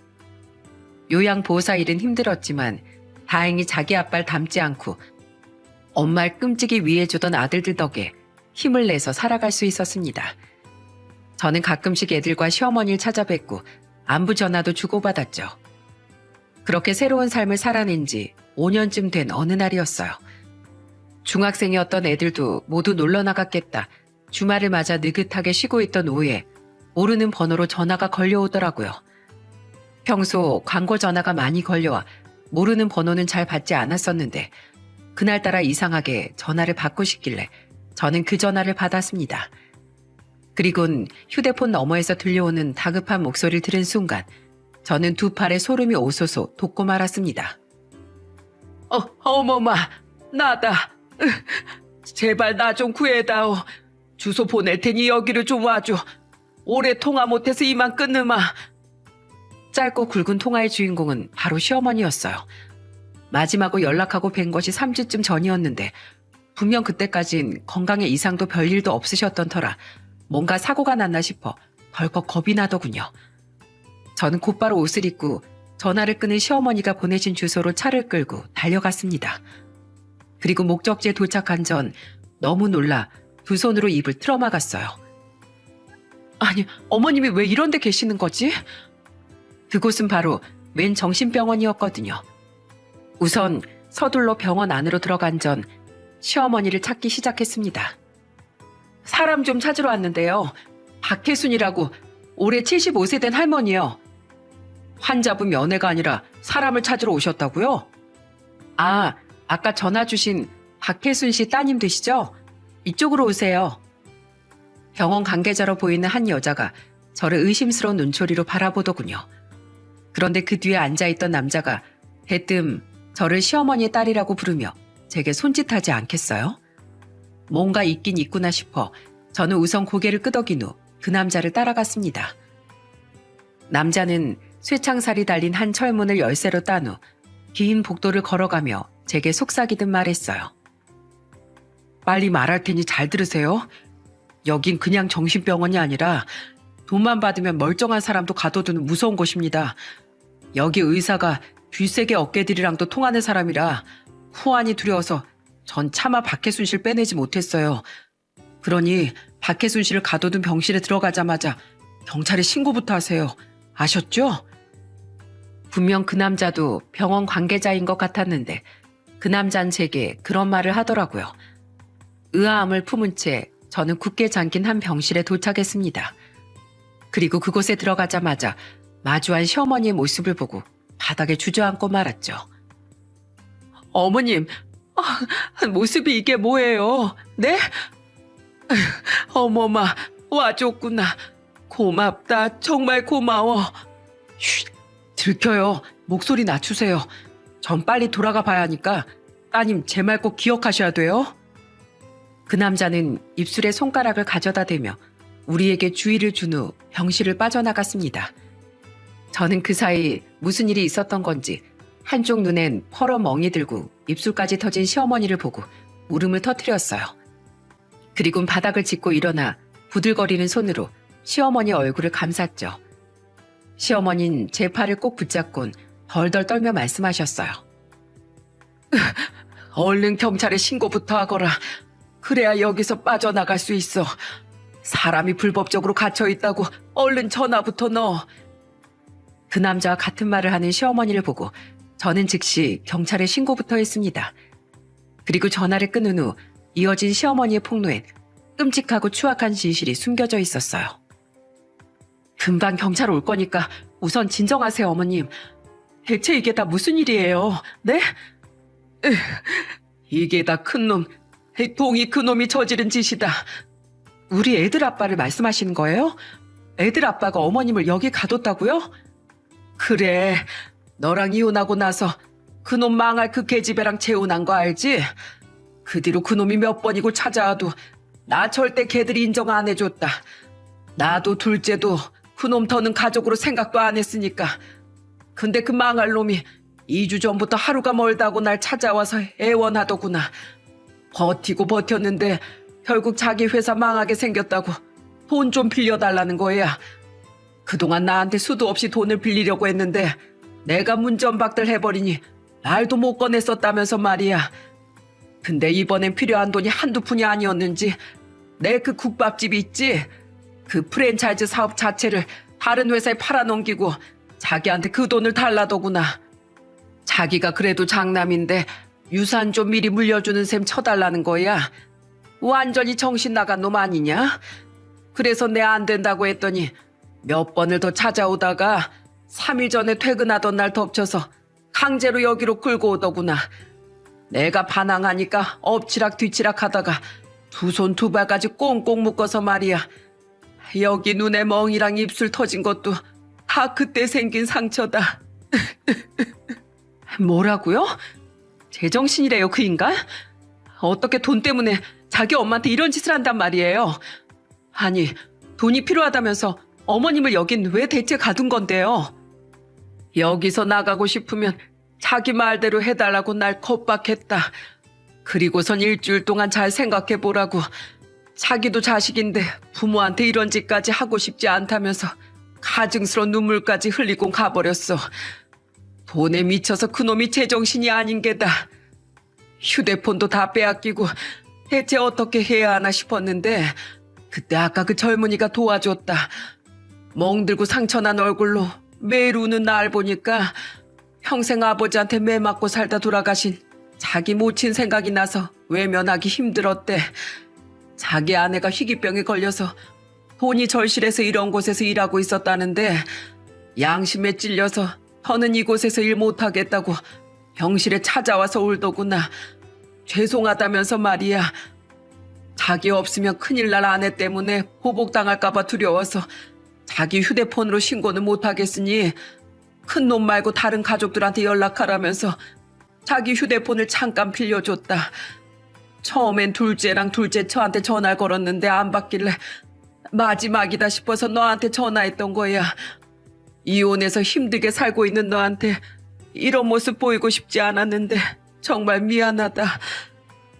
요양보호사 일은 힘들었지만 다행히 자기 아빠를 닮지 않고 엄마를 끔찍이 위해주던 아들들 덕에 힘을 내서 살아갈 수 있었습니다. 저는 가끔씩 애들과 시어머니를 찾아뵙고 안부 전화도 주고받았죠. 그렇게 새로운 삶을 살아낸 지 5년쯤 된 어느 날이었어요. 중학생이었던 애들도 모두 놀러 나갔겠다. 주말을 맞아 느긋하게 쉬고 있던 오후에 모르는 번호로 전화가 걸려오더라고요. 평소 광고 전화가 많이 걸려와 모르는 번호는 잘 받지 않았었는데 그날따라 이상하게 전화를 받고 싶길래 저는 그 전화를 받았습니다. 그리곤 휴대폰 너머에서 들려오는 다급한 목소리를 들은 순간 저는 두 팔에 소름이 오소소 돋고 말았습니다. 어머마, 나다. 제발 나 좀 구해다오. 주소 보낼 테니 여기로 좀 와줘. 오래 통화 못해서 이만 끊으마. 짧고 굵은 통화의 주인공은 바로 시어머니였어요. 마지막으로 연락하고 뵌 것이 3주쯤 전이었는데 분명 그때까진 건강에 이상도 별일도 없으셨던 터라 뭔가 사고가 났나 싶어 덜컥 겁이 나더군요. 저는 곧바로 옷을 입고 전화를 끊은 시어머니가 보내신 주소로 차를 끌고 달려갔습니다. 그리고 목적지에 도착한 전 너무 놀라 두 손으로 입을 틀어막았어요. 아니, 어머님이 왜 이런 데 계시는 거지? 그곳은 바로 웬 정신병원이었거든요. 우선 서둘러 병원 안으로 들어간 전 시어머니를 찾기 시작했습니다. 사람 좀 찾으러 왔는데요. 박혜순이라고 올해 75세 된 할머니요. 환자분 면회가 아니라 사람을 찾으러 오셨다고요? 아, 아까 전화 주신 박혜순 씨 따님 되시죠? 이쪽으로 오세요. 병원 관계자로 보이는 한 여자가 저를 의심스러운 눈초리로 바라보더군요. 그런데 그 뒤에 앉아있던 남자가 대뜸 저를 시어머니의 딸이라고 부르며 제게 손짓하지 않겠어요? 뭔가 있긴 있구나 싶어 저는 우선 고개를 끄덕인 후 그 남자를 따라갔습니다. 남자는 쇠창살이 달린 한 철문을 열쇠로 딴 후 긴 복도를 걸어가며 제게 속삭이듯 말했어요. 빨리 말할 테니 잘 들으세요. 여긴 그냥 정신병원이 아니라 돈만 받으면 멀쩡한 사람도 가둬두는 무서운 곳입니다. 여기 의사가 쥐세계 어깨들이랑도 통하는 사람이라 후환이 두려워서 전 차마 박혜순 씨를 빼내지 못했어요. 그러니 박혜순 씨를 가둬둔 병실에 들어가자마자 경찰에 신고부터 하세요. 아셨죠? 분명 그 남자도 병원 관계자인 것 같았는데 그 남자는 제게 그런 말을 하더라고요. 의아함을 품은 채 저는 굳게 잠긴 한 병실에 도착했습니다. 그리고 그곳에 들어가자마자 마주한 시어머니의 모습을 보고 바닥에 주저앉고 말았죠. 어머님, 모습이 이게 뭐예요? 네? 어머마, 와줬구나. 고맙다. 정말 고마워. 쉿, 들켜요. 목소리 낮추세요. 전 빨리 돌아가 봐야 하니까 따님 제 말 꼭 기억하셔야 돼요. 그 남자는 입술에 손가락을 가져다 대며 우리에게 주의를 준 후 병실을 빠져나갔습니다. 저는 그 사이 무슨 일이 있었던 건지 한쪽 눈엔 퍼러 멍이 들고 입술까지 터진 시어머니를 보고 울음을 터뜨렸어요. 그리곤 바닥을 짚고 일어나 부들거리는 손으로 시어머니 얼굴을 감쌌죠. 시어머니는 제 팔을 꼭 붙잡곤 덜덜 떨며 말씀하셨어요. 얼른 경찰에 신고부터 하거라. 그래야 여기서 빠져나갈 수 있어. 사람이 불법적으로 갇혀있다고 얼른 전화부터 넣어. 그 남자와 같은 말을 하는 시어머니를 보고 저는 즉시 경찰에 신고부터 했습니다. 그리고 전화를 끊은 후 이어진 시어머니의 폭로엔 끔찍하고 추악한 진실이 숨겨져 있었어요. 금방 경찰 올 거니까 우선 진정하세요, 어머님. 대체 이게 다 무슨 일이에요? 네? 이게 다 큰놈, 동이 그놈이 저지른 짓이다. 우리 애들 아빠를 말씀하시는 거예요? 애들 아빠가 어머님을 여기 가뒀다고요? 그래, 너랑 이혼하고 나서 그놈 망할 그 계집애랑 재혼한 거 알지? 그 뒤로 그놈이 몇 번이고 찾아와도 나 절대 걔들이 인정 안 해줬다. 나도 둘째도 그놈 더는 가족으로 생각도 안 했으니까. 근데 그 망할 놈이 2주 전부터 하루가 멀다고 날 찾아와서 애원하더구나. 버티고 버텼는데 결국 자기 회사 망하게 생겼다고 돈 좀 빌려달라는 거야. 그동안 나한테 수도 없이 돈을 빌리려고 했는데 내가 문전박들 해버리니 말도 못 꺼냈었다면서 말이야. 근데 이번엔 필요한 돈이 한두 푼이 아니었는지 내 그 국밥집 있지? 그 프랜차이즈 사업 자체를 다른 회사에 팔아넘기고 자기한테 그 돈을 달라더구나. 자기가 그래도 장남인데 유산 좀 미리 물려주는 셈 쳐달라는 거야. 완전히 정신 나간 놈 아니냐? 그래서 내 안 된다고 했더니 몇 번을 더 찾아오다가 3일 전에 퇴근하던 날 덮쳐서 강제로 여기로 끌고 오더구나. 내가 반항하니까 엎치락 뒤치락 하다가 두 손 두 발까지 꽁꽁 묶어서 말이야. 여기 눈에 멍이랑 입술 터진 것도 다 그때 생긴 상처다. 뭐라고요? 제정신이래요, 그 인간? 어떻게 돈 때문에 자기 엄마한테 이런 짓을 한단 말이에요? 아니, 돈이 필요하다면서 어머님을 여긴 왜 대체 가둔 건데요? 여기서 나가고 싶으면 자기 말대로 해달라고 날 겁박했다. 그리고선 일주일 동안 잘 생각해보라고. 자기도 자식인데 부모한테 이런 짓까지 하고 싶지 않다면서 가증스러운 눈물까지 흘리고 가버렸어. 돈에 미쳐서 그놈이 제정신이 아닌 게다. 휴대폰도 다 빼앗기고 대체 어떻게 해야 하나 싶었는데 그때 아까 그 젊은이가 도와줬다. 멍들고 상처난 얼굴로 매일 우는 날 보니까 평생 아버지한테 매 맞고 살다 돌아가신 자기 모친 생각이 나서 외면하기 힘들었대. 자기 아내가 희귀병에 걸려서 돈이 절실해서 이런 곳에서 일하고 있었다는데 양심에 찔려서 더는 이곳에서 일 못하겠다고 병실에 찾아와서 울더구나. 죄송하다면서 말이야. 자기 없으면 큰일 날 아내 때문에 보복당할까봐 두려워서 자기 휴대폰으로 신고는 못하겠으니 큰 놈 말고 다른 가족들한테 연락하라면서 자기 휴대폰을 잠깐 빌려줬다. 처음엔 둘째랑 둘째 처한테 전화를 걸었는데 안 받길래 마지막이다 싶어서 너한테 전화했던 거야. 이혼해서 힘들게 살고 있는 너한테 이런 모습 보이고 싶지 않았는데 정말 미안하다.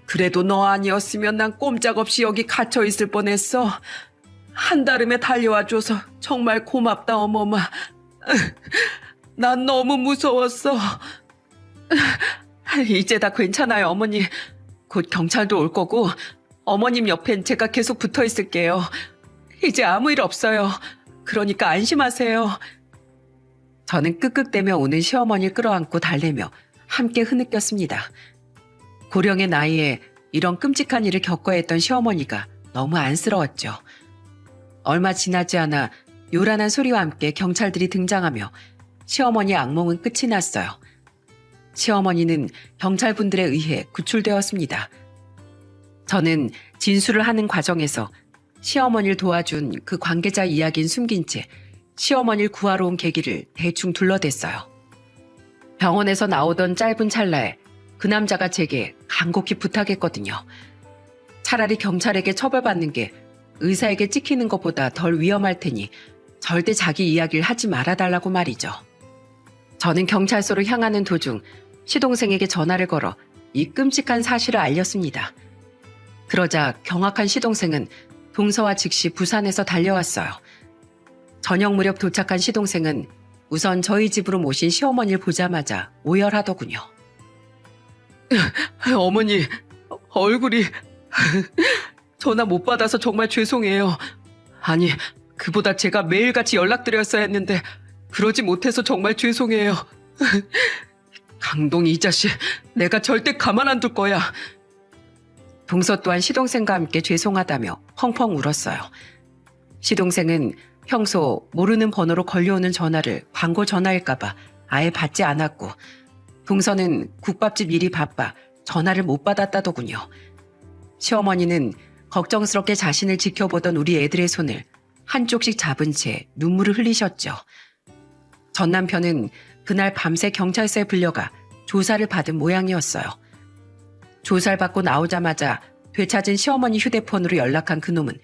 그래도 너 아니었으면 난 꼼짝없이 여기 갇혀 있을 뻔했어. 한달음에 달려와줘서 정말 고맙다 어머마. 난 너무 무서웠어. 이제 다 괜찮아요 어머니. 곧 경찰도 올 거고 어머님 옆엔 제가 계속 붙어 있을게요. 이제 아무 일 없어요. 그러니까 안심하세요. 저는 끄끄대며 오는 시어머니를 끌어안고 달래며 함께 흐느꼈습니다. 고령의 나이에 이런 끔찍한 일을 겪어야 했던 시어머니가 너무 안쓰러웠죠. 얼마 지나지 않아 요란한 소리와 함께 경찰들이 등장하며 시어머니의 악몽은 끝이 났어요. 시어머니는 경찰분들에 의해 구출되었습니다. 저는 진술을 하는 과정에서 시어머니를 도와준 그 관계자 이야기는 숨긴 채 시어머니를 구하러 온 계기를 대충 둘러댔어요. 병원에서 나오던 짧은 찰나에 그 남자가 제게 간곡히 부탁했거든요. 차라리 경찰에게 처벌받는 게 의사에게 찍히는 것보다 덜 위험할 테니 절대 자기 이야기를 하지 말아달라고 말이죠. 저는 경찰서로 향하는 도중 시동생에게 전화를 걸어 이 끔찍한 사실을 알렸습니다. 그러자 경악한 시동생은 동서와 즉시 부산에서 달려왔어요. 저녁 무렵 도착한 시동생은 우선 저희 집으로 모신 시어머니를 보자마자 오열하더군요. 어머니, 얼굴이... 전화 못 받아서 정말 죄송해요. 아니, 그보다 제가 매일같이 연락드렸어야 했는데 그러지 못해서 정말 죄송해요. 강동이 이 자식, 내가 절대 가만 안 둘 거야. 동서 또한 시동생과 함께 죄송하다며 펑펑 울었어요. 시동생은 평소 모르는 번호로 걸려오는 전화를 광고 전화일까봐 아예 받지 않았고 동서는 국밥집 일이 바빠 전화를 못 받았다더군요. 시어머니는 걱정스럽게 자신을 지켜보던 우리 애들의 손을 한쪽씩 잡은 채 눈물을 흘리셨죠. 전 남편은 그날 밤새 경찰서에 불려가 조사를 받은 모양이었어요. 조사를 받고 나오자마자 되찾은 시어머니 휴대폰으로 연락한 그놈은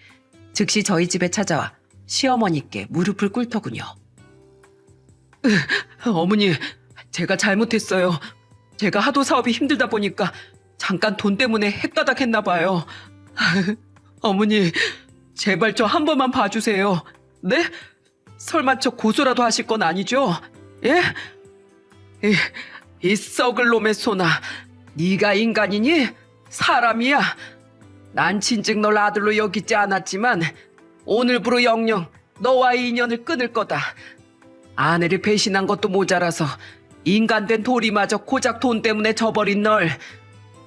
즉시 저희 집에 찾아와 시어머니께 무릎을 꿇더군요. 어머니, 제가 잘못했어요. 제가 하도 사업이 힘들다 보니까 잠깐 돈 때문에 헷가닥했나 봐요. 어머니, 제발 저 한 번만 봐주세요. 네? 설마 저 고소라도 하실 건 아니죠? 예? 이 썩을 놈의 소나, 네가 인간이니? 사람이야? 난 진즉 널 아들로 여기지 않았지만 오늘부로 영영 너와의 인연을 끊을 거다. 아내를 배신한 것도 모자라서 인간된 도리마저 고작 돈 때문에 저버린 널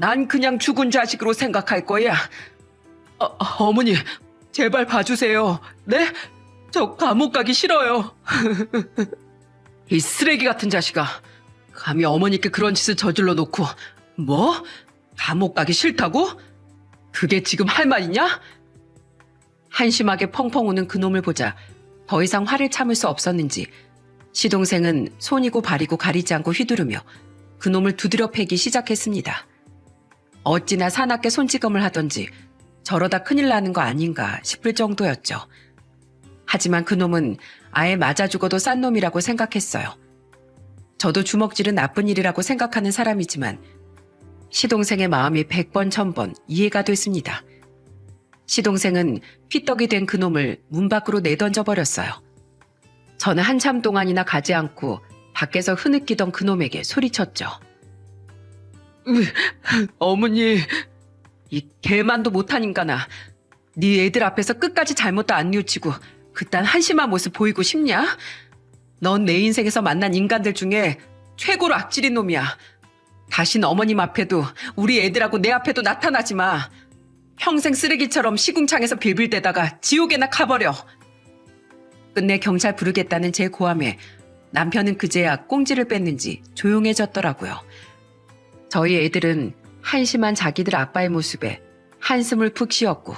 난 그냥 죽은 자식으로 생각할 거야. 어머니, 제발 봐주세요. 네? 저 감옥 가기 싫어요. 이 쓰레기 같은 자식아. 감히 어머니께 그런 짓을 저질러 놓고 뭐? 감옥 가기 싫다고? 그게 지금 할 말이냐? 한심하게 펑펑 우는 그놈을 보자 더 이상 화를 참을 수 없었는지 시동생은 손이고 발이고 가리지 않고 휘두르며 그놈을 두드려 패기 시작했습니다. 어찌나 사납게 손찌검을 하던지 저러다 큰일 나는 거 아닌가 싶을 정도였죠. 하지만 그놈은 아예 맞아 죽어도 싼 놈이라고 생각했어요. 저도 주먹질은 나쁜 일이라고 생각하는 사람이지만 시동생의 마음이 100번 1000번 이해가 됐습니다. 시동생은 피떡이 된 그놈을 문 밖으로 내던져 버렸어요. 저는 한참 동안이나 가지 않고 밖에서 흐느끼던 그놈에게 소리쳤죠. 어머니, 이 개만도 못한 인간아. 네 애들 앞에서 끝까지 잘못도 안 뉘우치고 그딴 한심한 모습 보이고 싶냐? 넌 내 인생에서 만난 인간들 중에 최고로 악질인 놈이야. 다신 어머님 앞에도 우리 애들하고 내 앞에도 나타나지 마. 평생 쓰레기처럼 시궁창에서 빌빌대다가 지옥에나 가버려. 끝내 경찰 부르겠다는 제 고함에 남편은 그제야 꽁지를 뺐는지 조용해졌더라고요. 저희 애들은 한심한 자기들 아빠의 모습에 한숨을 푹 쉬었고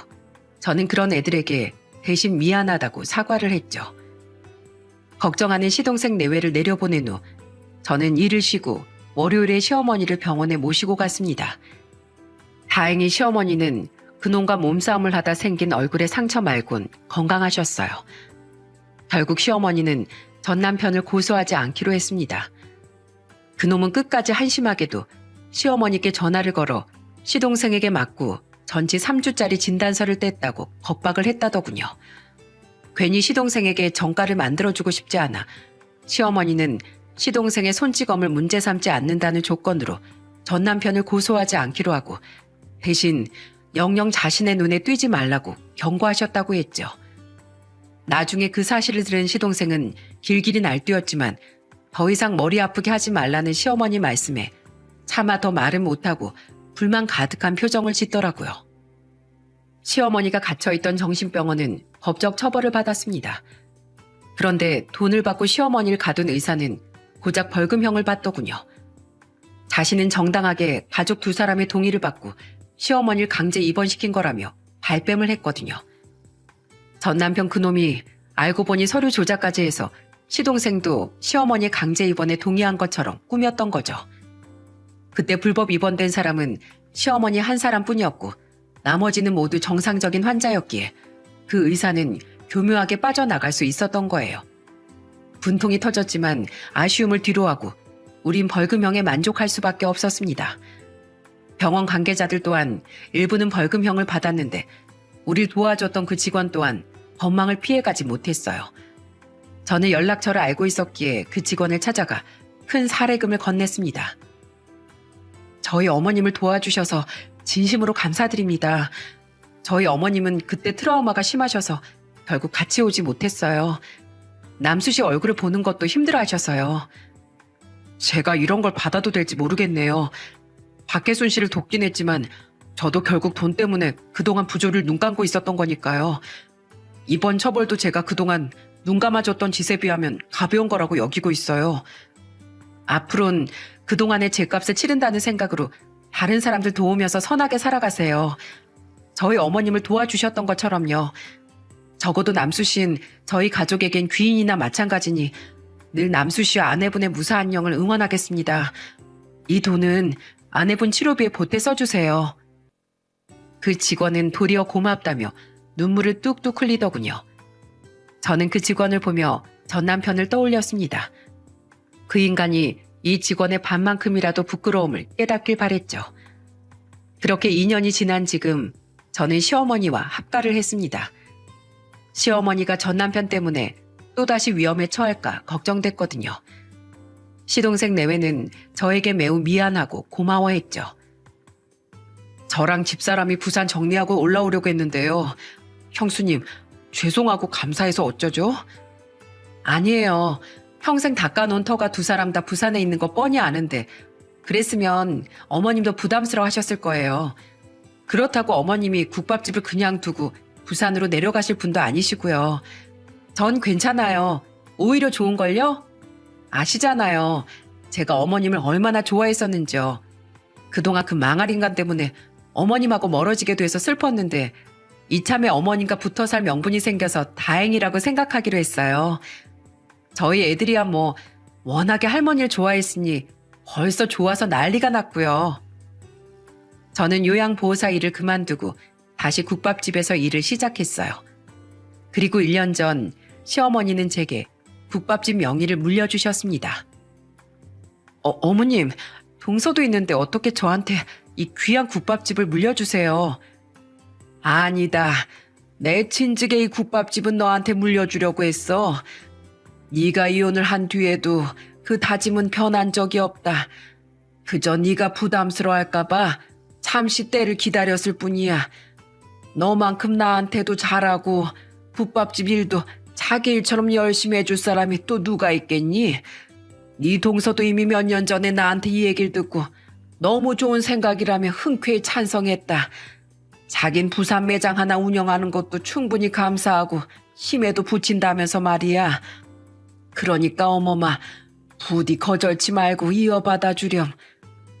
저는 그런 애들에게 대신 미안하다고 사과를 했죠. 걱정하는 시동생 내외를 내려보낸 후 저는 일을 쉬고 월요일에 시어머니를 병원에 모시고 갔습니다. 다행히 시어머니는 그놈과 몸싸움을 하다 생긴 얼굴의 상처 말곤 건강하셨어요. 결국 시어머니는 전 남편을 고소하지 않기로 했습니다. 그놈은 끝까지 한심하게도 시어머니께 전화를 걸어 시동생에게 맞고 전치 3주짜리 진단서를 뗐다고 겁박을 했다더군요. 괜히 시동생에게 정가를 만들어주고 싶지 않아 시어머니는 시동생의 손찌검을 문제 삼지 않는다는 조건으로 전 남편을 고소하지 않기로 하고 대신 영영 자신의 눈에 띄지 말라고 경고하셨다고 했죠. 나중에 그 사실을 들은 시동생은 길길이 날뛰었지만 더 이상 머리 아프게 하지 말라는 시어머니 말씀에 차마 더 말을 못하고 불만 가득한 표정을 짓더라고요. 시어머니가 갇혀있던 정신병원은 법적 처벌을 받았습니다. 그런데 돈을 받고 시어머니를 가둔 의사는 고작 벌금형을 받더군요. 자신은 정당하게 가족 두 사람의 동의를 받고 시어머니를 강제 입원시킨 거라며 발뺌을 했거든요. 전 남편 그놈이 알고 보니 서류 조작까지 해서 시동생도 시어머니 강제 입원에 동의한 것처럼 꾸몄던 거죠. 그때 불법 입원된 사람은 시어머니 한 사람뿐이었고 나머지는 모두 정상적인 환자였기에 그 의사는 교묘하게 빠져나갈 수 있었던 거예요. 분통이 터졌지만 아쉬움을 뒤로하고 우린 벌금형에 만족할 수밖에 없었습니다. 병원 관계자들 또한 일부는 벌금형을 받았는데 우릴 도와줬던 그 직원 또한 법망을 피해가지 못했어요. 저는 연락처를 알고 있었기에 그 직원을 찾아가 큰 사례금을 건넸습니다. 저희 어머님을 도와주셔서 진심으로 감사드립니다. 저희 어머님은 그때 트라우마가 심하셔서 결국 같이 오지 못했어요. 남수 씨 얼굴을 보는 것도 힘들어하셔서요. 제가 이런 걸 받아도 될지 모르겠네요. 박혜순 씨를 돕긴 했지만 저도 결국 돈 때문에 그동안 부조를 눈 감고 있었던 거니까요. 이번 처벌도 제가 그동안 눈 감아줬던 짓에 비하면 가벼운 거라고 여기고 있어요. 앞으로는 그동안의 죗값을 치른다는 생각으로 다른 사람들 도우면서 선하게 살아가세요. 저희 어머님을 도와주셨던 것처럼요. 적어도 남수 씨는 저희 가족에겐 귀인이나 마찬가지니 늘 남수 씨와 아내분의 무사한 영을 응원하겠습니다. 이 돈은 아내분 치료비에 보태 써주세요. 그 직원은 도리어 고맙다며 눈물을 뚝뚝 흘리더군요. 저는 그 직원을 보며 전 남편을 떠올렸습니다. 그 인간이 이 직원의 반만큼이라도 부끄러움을 깨닫길 바랬죠. 그렇게 2년이 지난 지금 저는 시어머니와 합가를 했습니다. 시어머니가 전 남편 때문에 또다시 위험에 처할까 걱정됐거든요. 시동생 내외는 저에게 매우 미안하고 고마워했죠. 저랑 집사람이 부산 정리하고 올라오려고 했는데요. 형수님, 죄송하고 감사해서 어쩌죠? 아니에요. 평생 닦아놓은 터가 두 사람 다 부산에 있는 거 뻔히 아는데 그랬으면 어머님도 부담스러워 하셨을 거예요. 그렇다고 어머님이 국밥집을 그냥 두고 부산으로 내려가실 분도 아니시고요. 전 괜찮아요. 오히려 좋은걸요? 아시잖아요. 제가 어머님을 얼마나 좋아했었는지요. 그동안 그 망할 인간 때문에 어머님하고 멀어지게 돼서 슬펐는데 이참에 어머님과 붙어 살 명분이 생겨서 다행이라고 생각하기로 했어요. 저희 애들이야 뭐 워낙에 할머니를 좋아했으니 벌써 좋아서 난리가 났고요. 저는 요양보호사 일을 그만두고 다시 국밥집에서 일을 시작했어요. 그리고 1년 전 시어머니는 제게 국밥집 명의를 물려주셨습니다. 어머님, 동서도 있는데 어떻게 저한테 이 귀한 국밥집을 물려주세요? 아니다. 내 친직의 이 국밥집은 너한테 물려주려고 했어. 네가 이혼을 한 뒤에도 그 다짐은 변한 적이 없다. 그저 네가 부담스러워할까 봐 잠시 때를 기다렸을 뿐이야. 너만큼 나한테도 잘하고 국밥집 일도 자기 일처럼 열심히 해줄 사람이 또 누가 있겠니? 네 동서도 이미 몇 년 전에 나한테 이 얘기를 듣고 너무 좋은 생각이라며 흔쾌히 찬성했다. 자긴 부산 매장 하나 운영하는 것도 충분히 감사하고 힘에도 붙인다면서 말이야. 그러니까 어머마 부디 거절치 말고 이어받아 주렴.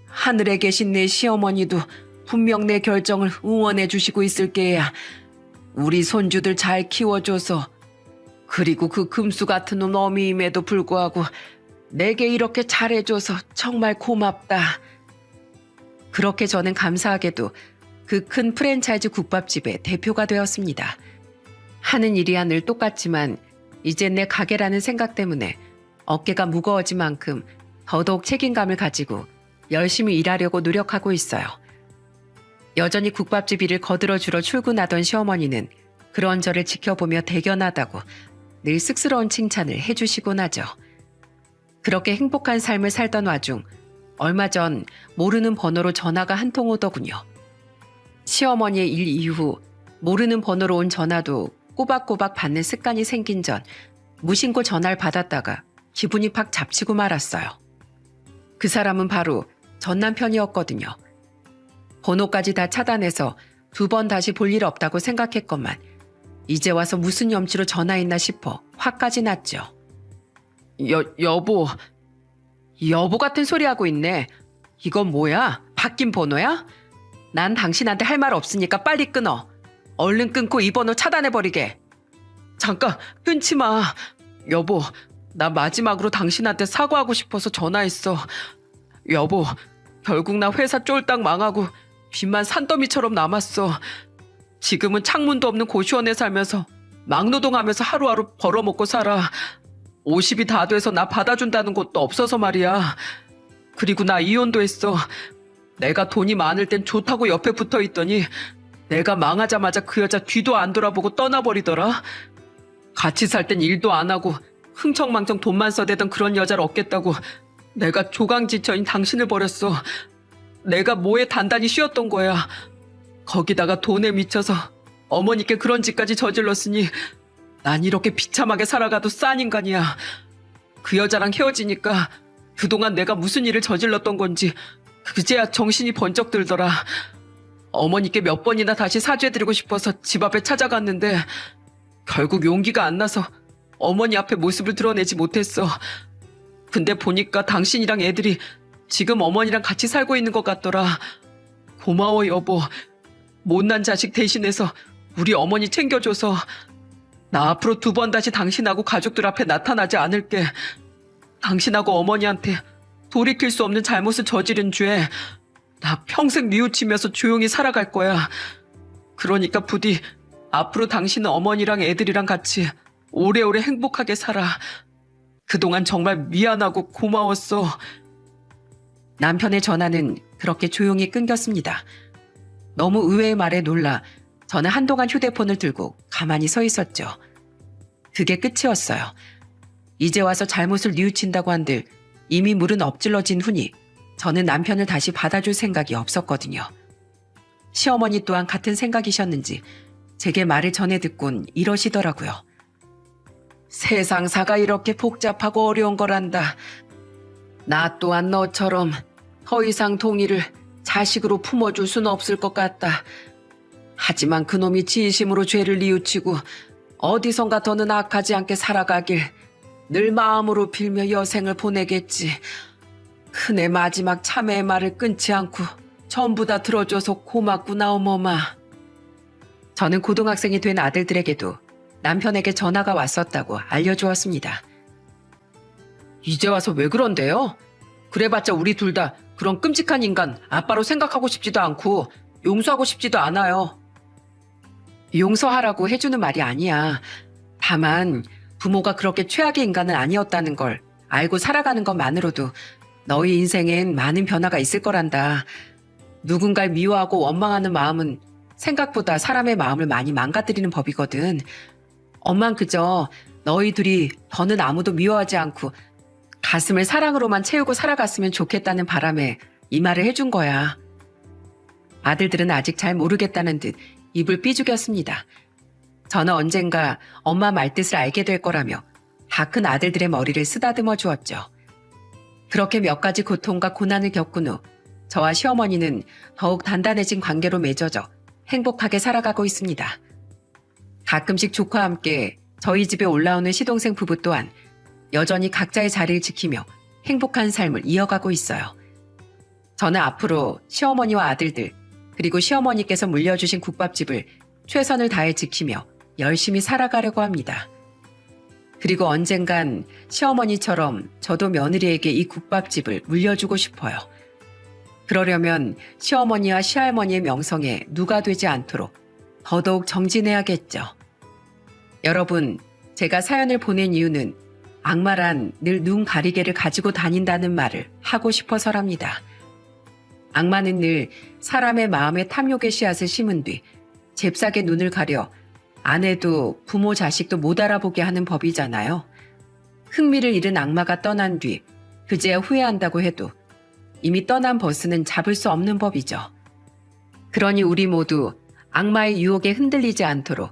하늘에 계신 내 시어머니도 분명 내 결정을 응원해 주시고 있을 게야. 우리 손주들 잘 키워줘서 그리고 그 금수 같은 놈 어미임에도 불구하고 내게 이렇게 잘해줘서 정말 고맙다. 그렇게 저는 감사하게도 그 큰 프랜차이즈 국밥집의 대표가 되었습니다. 하는 일이야 늘 똑같지만 이젠 내 가게라는 생각 때문에 어깨가 무거워진 만큼 더더욱 책임감을 가지고 열심히 일하려고 노력하고 있어요. 여전히 국밥집 일을 거들어주러 출근하던 시어머니는 그런 저를 지켜보며 대견하다고 늘 쑥스러운 칭찬을 해주시곤 하죠. 그렇게 행복한 삶을 살던 와중 얼마 전 모르는 번호로 전화가 한 통 오더군요. 시어머니의 일 이후 모르는 번호로 온 전화도 꼬박꼬박 받는 습관이 생긴 전 무심코 전화를 받았다가 기분이 팍 잡치고 말았어요. 그 사람은 바로 전 남편이었거든요. 번호까지 다 차단해서 2번 다시 볼 일 없다고 생각했건만 이제 와서 무슨 염치로 전화했나 싶어 화까지 났죠. 여보 같은 소리 하고 있네. 이건 뭐야? 바뀐 번호야? 난 당신한테 할 말 없으니까 빨리 끊어. 얼른 끊고 이 번호 차단해버리게. 잠깐 끊지 마. 여보, 나 마지막으로 당신한테 사과하고 싶어서 전화했어. 여보, 결국 나 회사 쫄딱 망하고 빚만 산더미처럼 남았어. 지금은 창문도 없는 고시원에 살면서 막노동하면서 하루하루 벌어먹고 살아. 50이 다 돼서 나 받아준다는 곳도 없어서 말이야. 그리고 나 이혼도 했어. 내가 돈이 많을 땐 좋다고 옆에 붙어 있더니 내가 망하자마자 그 여자 뒤도 안 돌아보고 떠나버리더라. 같이 살 땐 일도 안 하고 흥청망청 돈만 써대던 그런 여자를 얻겠다고 내가 조강지처인 당신을 버렸어. 내가 뭐에 단단히 쉬었던 거야. 거기다가 돈에 미쳐서 어머니께 그런 짓까지 저질렀으니 난 이렇게 비참하게 살아가도 싼 인간이야. 그 여자랑 헤어지니까 그동안 내가 무슨 일을 저질렀던 건지 그제야 정신이 번쩍 들더라. 어머니께 몇 번이나 다시 사죄드리고 싶어서 집 앞에 찾아갔는데 결국 용기가 안 나서 어머니 앞에 모습을 드러내지 못했어. 근데 보니까 당신이랑 애들이 지금 어머니랑 같이 살고 있는 것 같더라. 고마워 여보. 못난 자식 대신해서 우리 어머니 챙겨줘서. 나 앞으로 2번 다시 당신하고 가족들 앞에 나타나지 않을게. 당신하고 어머니한테 돌이킬 수 없는 잘못을 저지른 죄 나 평생 뉘우치면서 조용히 살아갈 거야. 그러니까 부디 앞으로 당신은 어머니랑 애들이랑 같이 오래오래 행복하게 살아. 그동안 정말 미안하고 고마웠어. 남편의 전화는 그렇게 조용히 끊겼습니다. 너무 의외의 말에 놀라 저는 한동안 휴대폰을 들고 가만히 서 있었죠. 그게 끝이었어요. 이제 와서 잘못을 뉘우친다고 한들 이미 물은 엎질러진 후니 저는 남편을 다시 받아줄 생각이 없었거든요. 시어머니 또한 같은 생각이셨는지 제게 말을 전해 듣곤 이러시더라고요. 세상사가 이렇게 복잡하고 어려운 거란다. 나 또한 너처럼 더 이상 동희를 자식으로 품어줄 수는 없을 것 같다. 하지만 그놈이 진심으로 죄를 뉘우치고 어디선가 더는 악하지 않게 살아가길 늘 마음으로 빌며 여생을 보내겠지. 큰애 마지막 참회의 말을 끊지 않고 전부 다 들어줘서 고맙구나 어머마. 저는 고등학생이 된 아들들에게도 남편에게 전화가 왔었다고 알려주었습니다. 이제 와서 왜 그런데요? 그래봤자 우리 둘 다 그런 끔찍한 인간 아빠로 생각하고 싶지도 않고 용서하고 싶지도 않아요. 용서하라고 해주는 말이 아니야. 다만 부모가 그렇게 최악의 인간은 아니었다는 걸 알고 살아가는 것만으로도 너희 인생엔 많은 변화가 있을 거란다. 누군가를 미워하고 원망하는 마음은 생각보다 사람의 마음을 많이 망가뜨리는 법이거든. 엄만 그저 너희 둘이 더는 아무도 미워하지 않고 가슴을 사랑으로만 채우고 살아갔으면 좋겠다는 바람에 이 말을 해준 거야. 아들들은 아직 잘 모르겠다는 듯 입을 삐죽였습니다. 저는 언젠가 엄마 말뜻을 알게 될 거라며 다 큰 아들들의 머리를 쓰다듬어 주었죠. 그렇게 몇 가지 고통과 고난을 겪은 후 저와 시어머니는 더욱 단단해진 관계로 맺어져 행복하게 살아가고 있습니다. 가끔씩 조카와 함께 저희 집에 올라오는 시동생 부부 또한 여전히 각자의 자리를 지키며 행복한 삶을 이어가고 있어요. 저는 앞으로 시어머니와 아들들 그리고 시어머니께서 물려주신 국밥집을 최선을 다해 지키며 열심히 살아가려고 합니다. 그리고 언젠간 시어머니처럼 저도 며느리에게 이 국밥집을 물려주고 싶어요. 그러려면 시어머니와 시할머니의 명성에 누가 되지 않도록 더더욱 정진해야겠죠. 여러분, 제가 사연을 보낸 이유는 악마란 늘 눈 가리개를 가지고 다닌다는 말을 하고 싶어서랍니다. 악마는 늘 사람의 마음에 탐욕의 씨앗을 심은 뒤 잽싸게 눈을 가려 아내도 부모 자식도 못 알아보게 하는 법이잖아요. 흥미를 잃은 악마가 떠난 뒤 그제야 후회한다고 해도 이미 떠난 버스는 잡을 수 없는 법이죠. 그러니 우리 모두 악마의 유혹에 흔들리지 않도록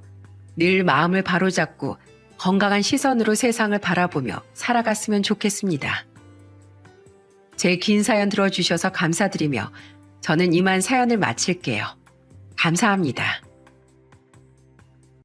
늘 마음을 바로잡고 건강한 시선으로 세상을 바라보며 살아갔으면 좋겠습니다. 제 긴 사연 들어주셔서 감사드리며 저는 이만 사연을 마칠게요. 감사합니다.